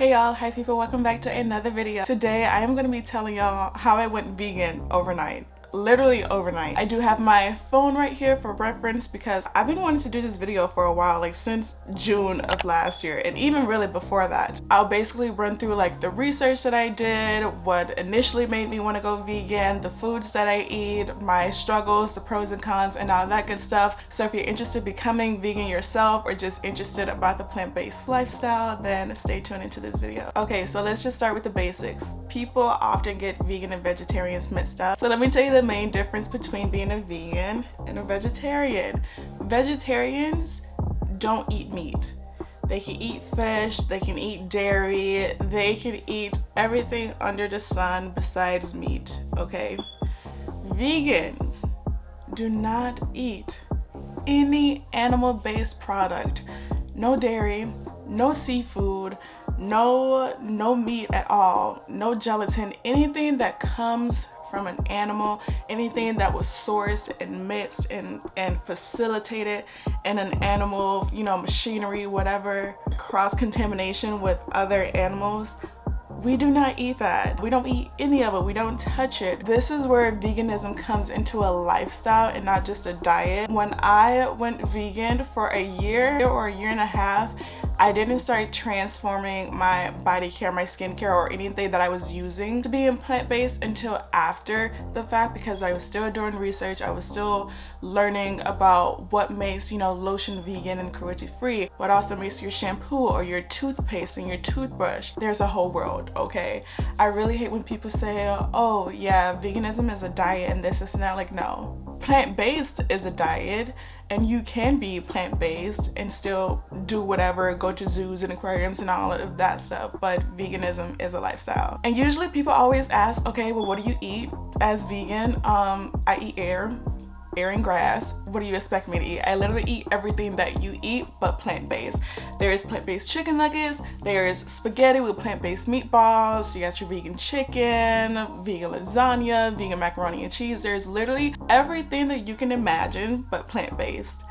Hey y'all, hi people, welcome back to another video. Today I am going to be telling y'all how I went vegan overnight. Literally overnight. I do have my phone right here for reference because I've been wanting to do this video for a while, like since June of last year, and even really before that. I'll basically run through like the research that I did, what initially made me want to go vegan, the foods that I eat, my struggles, the pros and cons, and all that good stuff. So if you're interested in becoming vegan yourself or just interested about the plant-based lifestyle, then stay tuned into this video. Okay, so let's just start with the basics. People often get vegan and vegetarians mixed up. So let me tell you the main difference between being a vegan and a vegetarian. Vegetarians don't eat meat. They can eat fish, they can eat dairy, they can eat everything under the sun besides meat, okay? Vegans do not eat any animal-based product. No dairy, no seafood, no meat at all, no gelatin, anything that comes from an animal, anything that was sourced and mixed and facilitated in an animal, machinery, whatever, cross-contamination with other animals. We do not eat that. We don't eat any of it. We don't touch it. This is where veganism comes into a lifestyle and not just a diet. When I went vegan for a year or a year and a half, I didn't start transforming my body care, my skincare, or anything that I was using to be plant-based until after the fact, because I was still doing research. I was still learning about what makes, lotion vegan and cruelty-free, what also makes your shampoo or your toothpaste and your toothbrush. There's a whole world, okay? I really hate when people say, oh yeah, veganism is a diet and this is not. Like, no. Plant-based is a diet, and you can be plant-based and still do whatever, go to zoos and aquariums and all of that stuff, but veganism is a lifestyle. And usually people always ask, okay, well, what do you eat as vegan? I eat air and grass. What do you expect me to eat? I literally eat everything that you eat, but plant-based. There's plant-based chicken nuggets, there's spaghetti with plant-based meatballs, you got your vegan chicken, vegan lasagna, vegan macaroni and cheese. There's literally everything that you can imagine, but plant-based.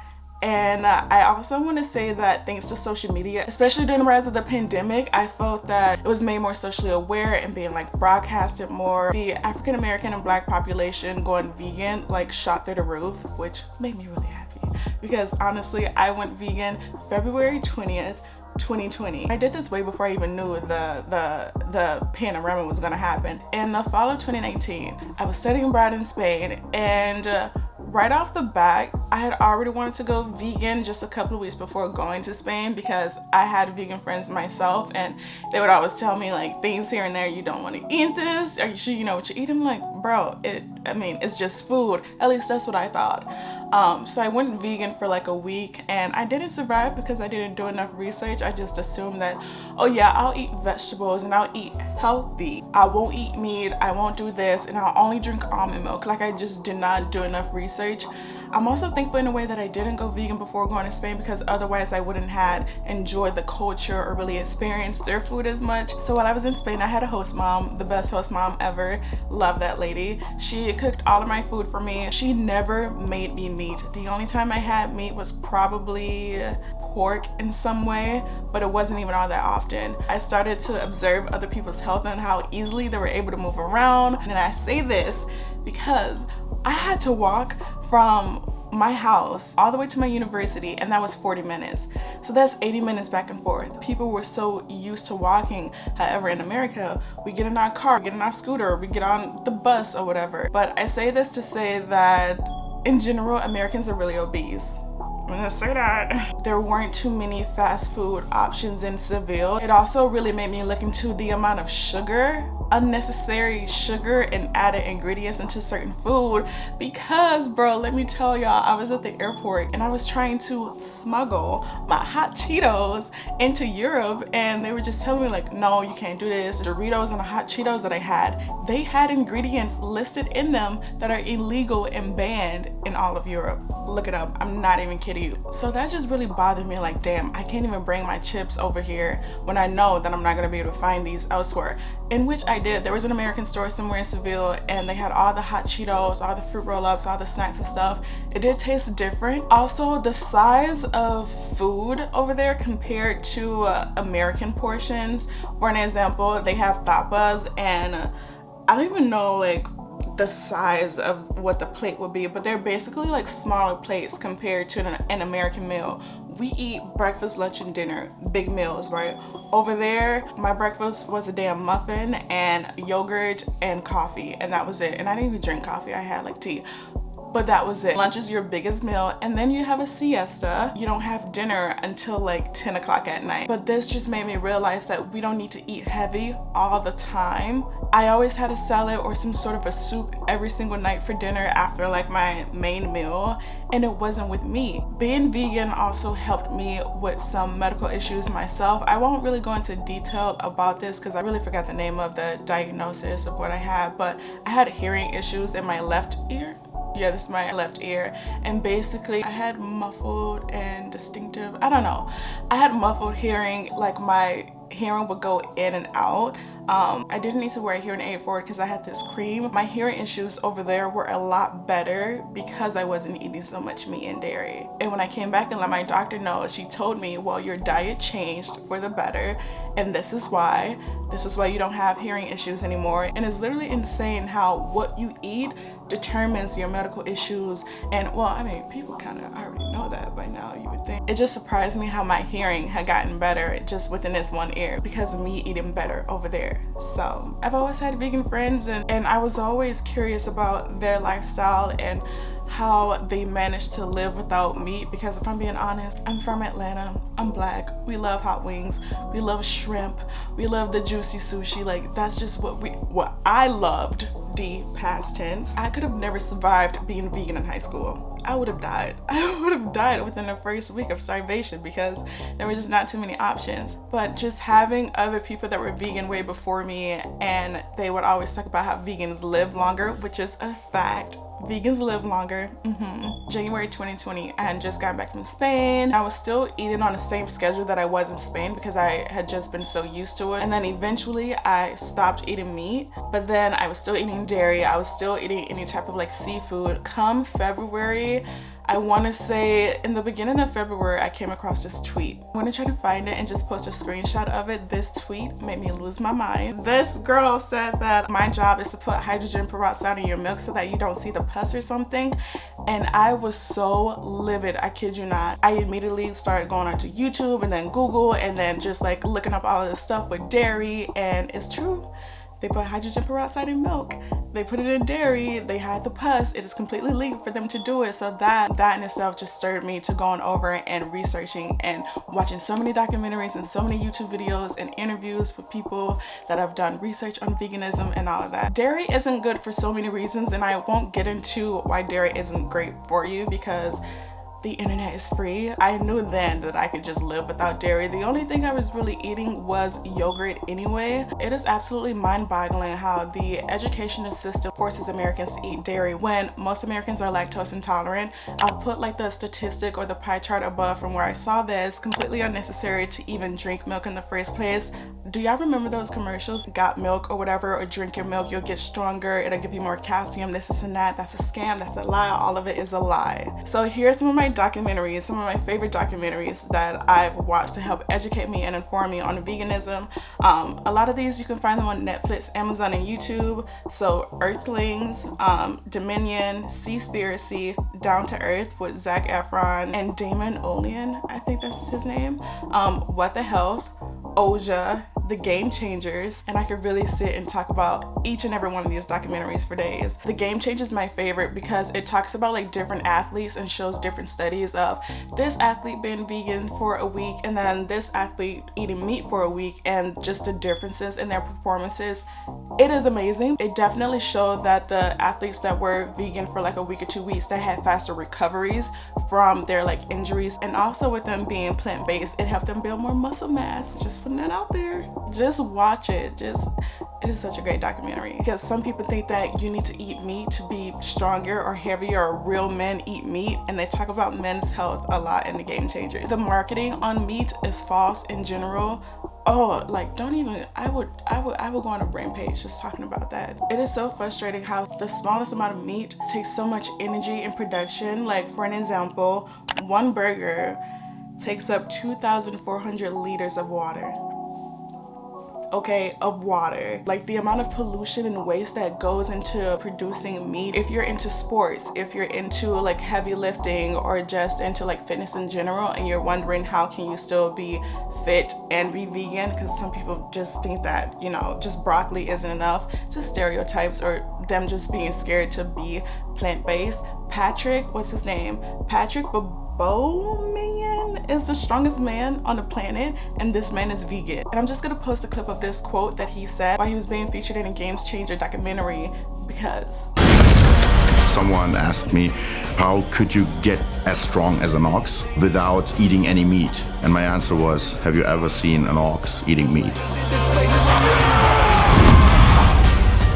And I also want to say that thanks to social media, especially during the rise of the pandemic, I felt that it was made more socially aware and being like broadcasted more. The African American and Black population going vegan like shot through the roof, which made me really happy because honestly, I went vegan February 20th, 2020. I did this way before I even knew the panorama was gonna happen. In the fall of 2019, I was studying abroad in Spain, and right off the bat, I had already wanted to go vegan just a couple of weeks before going to Spain because I had vegan friends myself, and they would always tell me like things here and there, you don't want to eat this, are you sure you know what you eat? I'm like, bro, it's just food. At least that's what I thought. So I went vegan for like a week, and I didn't survive because I didn't do enough research. I just assumed that, oh yeah, I'll eat vegetables and I'll eat healthy. I won't eat meat, I won't do this, and I'll only drink almond milk. Like, I just did not do enough research. I'm also thankful in a way that I didn't go vegan before going to Spain, because otherwise I wouldn't have enjoyed the culture or really experienced their food as much. So while I was in Spain, I had a host mom, the best host mom ever. Love that lady. She cooked all of my food for me. She never made me meat. The only time I had meat was probably pork in some way, but it wasn't even all that often. I started to observe other people's health and how easily they were able to move around. And I say this because I had to walk from my house all the way to my university, and that was 40 minutes. So that's 80 minutes back and forth. People were so used to walking. However, in America, we get in our car, we get in our scooter, we get on the bus or whatever. But I say this to say that in general, Americans are really obese. I'm gonna say that. There weren't too many fast food options in Seville. It also really made me look into the amount of sugar, unnecessary sugar and added ingredients into certain food, because bro, let me tell y'all, I was at the airport and I was trying to smuggle my hot Cheetos into Europe, and they were just telling me like, no, you can't do this. Doritos and the hot Cheetos that I had, they had ingredients listed in them that are illegal and banned in all of Europe. Look it up. I'm not even kidding healthy. So that just really bothered me, like, damn, I can't even bring my chips over here when I know that I'm not gonna be able to find these elsewhere. In which I did. There was an American store somewhere in Seville, and they had all the hot Cheetos, all the fruit roll-ups, all the snacks and stuff. It did taste different. Also, the size of food over there compared to American portions. For an example, they have tapas, and I don't even know like the size of what the plate would be, but they're basically like smaller plates compared to an American meal. We eat breakfast, lunch, and dinner, big meals, right? Over there, my breakfast was a damn muffin and yogurt and coffee, and that was it. And I didn't even drink coffee, I had like tea. But that was it. Lunch is your biggest meal, and then you have a siesta. You don't have dinner until like 10 o'clock at night. But this just made me realize that we don't need to eat heavy all the time. I always had a salad or some sort of a soup every single night for dinner after like my main meal, and it wasn't with me. Being vegan also helped me with some medical issues myself. I won't really go into detail about this because I really forgot the name of the diagnosis of what I had, but I had hearing issues in my left ear. Yeah, this is my left ear, and basically I had muffled and distinctive, I don't know, I had muffled hearing, like my hearing would go in and out. I didn't need to wear a hearing aid for it because I had this cream. My hearing issues over there were a lot better because I wasn't eating so much meat and dairy. And when I came back and let my doctor know, she told me, well, your diet changed for the better, and this is why you don't have hearing issues anymore. And it's literally insane how what you eat determines your medical issues. And well, I mean, people kind of already know that by now, you would think. It just surprised me how my hearing had gotten better just within this one ear because of me eating better over there. So I've always had vegan friends, and I was always curious about their lifestyle and how they managed to live without meat, because if I'm being honest, I'm from Atlanta, I'm black, we love hot wings, we love shrimp, we love the juicy sushi. Like, that's just what I loved. D past tense. I could have never survived being vegan in high school. I would have died. I would have died within the first week of starvation because there were just not too many options. But just having other people that were vegan way before me, and they would always talk about how vegans live longer, which is a fact. Vegans live longer. January 2020, I had just gotten back from Spain. I was still eating on the same schedule that I was in Spain because I had just been so used to it. And then eventually I stopped eating meat, but then I was still eating dairy. I was still eating any type of like seafood. Come February, I want to say in the beginning of February, I came across this tweet. I'm going to try to find it and just post a screenshot of it. This tweet made me lose my mind. This girl said that my job is to put hydrogen peroxide in your milk so that you don't see the pus or something. And I was so livid, I kid you not. I immediately started going onto YouTube and then Google and then just like looking up all of this stuff with dairy, and it's true. They put hydrogen peroxide in milk. They put it in dairy. They had the pus. It is completely legal for them to do it. So that in itself just stirred me to going over and researching and watching so many documentaries and so many YouTube videos and interviews with people that have done research on veganism and all of that. Dairy isn't good for so many reasons, and I won't get into why dairy isn't great for you because the internet is free. I knew then that I could just live without dairy. The only thing I was really eating was yogurt anyway. It is absolutely mind-boggling how the educational system forces Americans to eat dairy when most Americans are lactose intolerant. I'll put like the statistic or the pie chart above from where I saw this. Completely unnecessary to even drink milk in the first place. Do y'all remember those commercials? Got milk or whatever, or drink your milk, you'll get stronger, it'll give you more calcium, this and that. That's a scam, that's a lie, all of it is a lie. So here's some of my documentaries, some of my favorite documentaries that I've watched to help educate me and inform me on veganism. A lot of these you can find them on Netflix, Amazon, and YouTube. So Earthlings, Dominion, Seaspiracy, Down to Earth with Zac Efron and Damon Olean, I think that's his name. What the Health, Oja, The Game Changers, and I could really sit and talk about each and every one of these documentaries for days. The Game Changers is my favorite because it talks about like different athletes and shows different studies of this athlete being vegan for a week and then this athlete eating meat for a week, and just the differences in their performances. It is amazing. It definitely showed that the athletes that were vegan for like a week or 2 weeks, they had faster recoveries from their like injuries, and also with them being plant-based, it helped them build more muscle mass. Just putting that out there. Just watch it. It is such a great documentary, because some people think that you need to eat meat to be stronger or heavier, or real men eat meat, and they talk about men's health a lot in the Game Changers. The marketing on meat is false in general. Oh, like, don't even, I would go on a rampage just talking about that. It is so frustrating how the smallest amount of meat takes so much energy in production. Like, for an example, one burger takes up 2,400 liters of water. Okay, of water. Like, the amount of pollution and waste that goes into producing meat. If you're into sports, if you're into like heavy lifting, or just into like fitness in general, and you're wondering how can you still be fit and be vegan, because some people just think that, you know, just broccoli isn't enough. Just stereotypes, or them just being scared to be plant-based. Patrick, what's his name? Patrick Bowman is the strongest man on the planet, and this man is vegan. And I'm just gonna post a clip of this quote that he said while he was being featured in a Game Changer documentary, because someone asked me, how could you get as strong as an ox without eating any meat? And my answer was, have you ever seen an ox eating meat?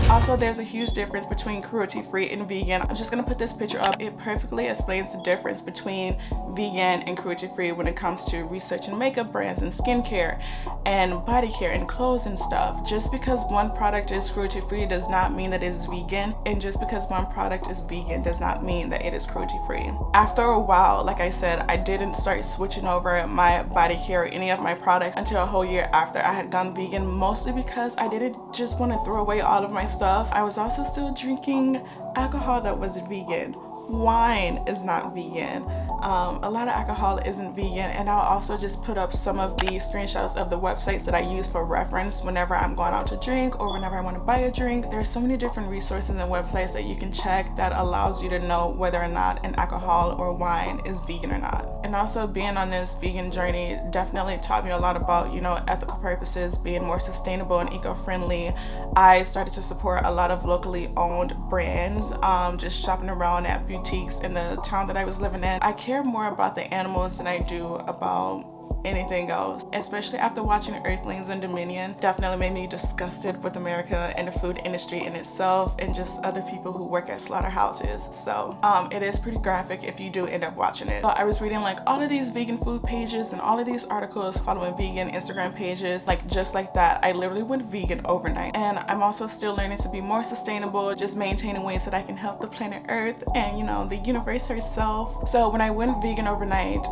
Also, there's a huge difference between cruelty-free and vegan. I'm just gonna put this picture up. It perfectly explains the difference between vegan and cruelty-free when it comes to researching makeup brands and skincare and body care and clothes and stuff. Just because one product is cruelty-free does not mean that it is vegan, and just because one product is vegan does not mean that it is cruelty-free. After a while, like I said, I didn't start switching over my body care or any of my products until a whole year after I had gone vegan, mostly because I didn't just want to throw away all of my stuff. I was also still drinking alcohol that was vegan. Wine is not vegan. A lot of alcohol isn't vegan, and I'll also just put up some of the screenshots of the websites that I use for reference whenever I'm going out to drink or whenever I want to buy a drink. There's so many different resources and websites that you can check that allows you to know whether or not an alcohol or wine is vegan or not. And also, being on this vegan journey definitely taught me a lot about, you know, ethical purposes, being more sustainable and eco-friendly. I started to support a lot of locally owned brands, just shopping around at boutiques in the town that I was living in. I care more about the animals than I do about anything else, especially after watching Earthlings and Dominion. Definitely made me disgusted with America and the food industry in itself, and just other people who work at slaughterhouses. So it is pretty graphic if you do end up watching it. So I was reading like all of these vegan food pages and all of these articles, following vegan Instagram pages, like just like that. I literally went vegan overnight, and I'm also still learning to be more sustainable, just maintaining ways that I can help the planet Earth and, you know, the universe herself. So when I went vegan overnight,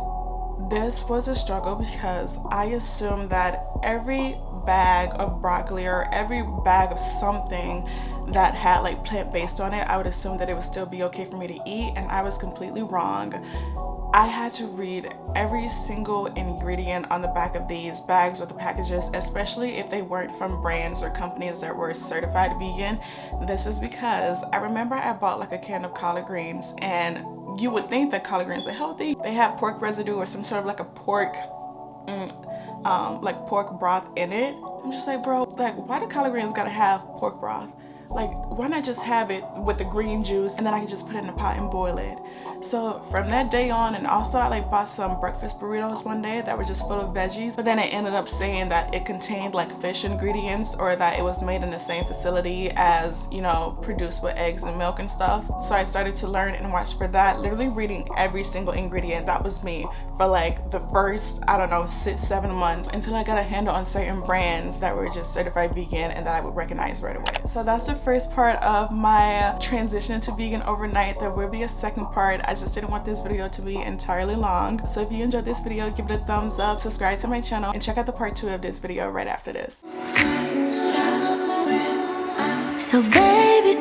this was a struggle, because I assumed that every bag of broccoli or every bag of something that had like plant-based on it, I would assume that it would still be okay for me to eat, and I was completely wrong. I had to read every single ingredient on the back of these bags or the packages, especially if they weren't from brands or companies that were certified vegan. This is because I remember I bought like a can of collard greens, and you would think that collard greens are healthy. They have pork residue or some sort of like a pork pork broth in it. I'm just like, bro, like, why do collard greens gotta have pork broth? Like, why not just have it with the green juice, and then I can just put it in a pot and boil it? So from that day on, and also I like bought some breakfast burritos one day that were just full of veggies, but then it ended up saying that it contained like fish ingredients, or that it was made in the same facility as, you know, produced with eggs and milk and stuff. So I started to learn and watch for that, literally reading every single ingredient. That was me for like the first, I don't know, 6-7 months, until I got a handle on certain brands that were just certified vegan and that I would recognize right away. So that's the first part of my transition to vegan overnight. There will be a second part. I just didn't want this video to be entirely long. So if you enjoyed this video, give it a thumbs up, subscribe to my channel, and check out the part 2 of this video right after this. So baby,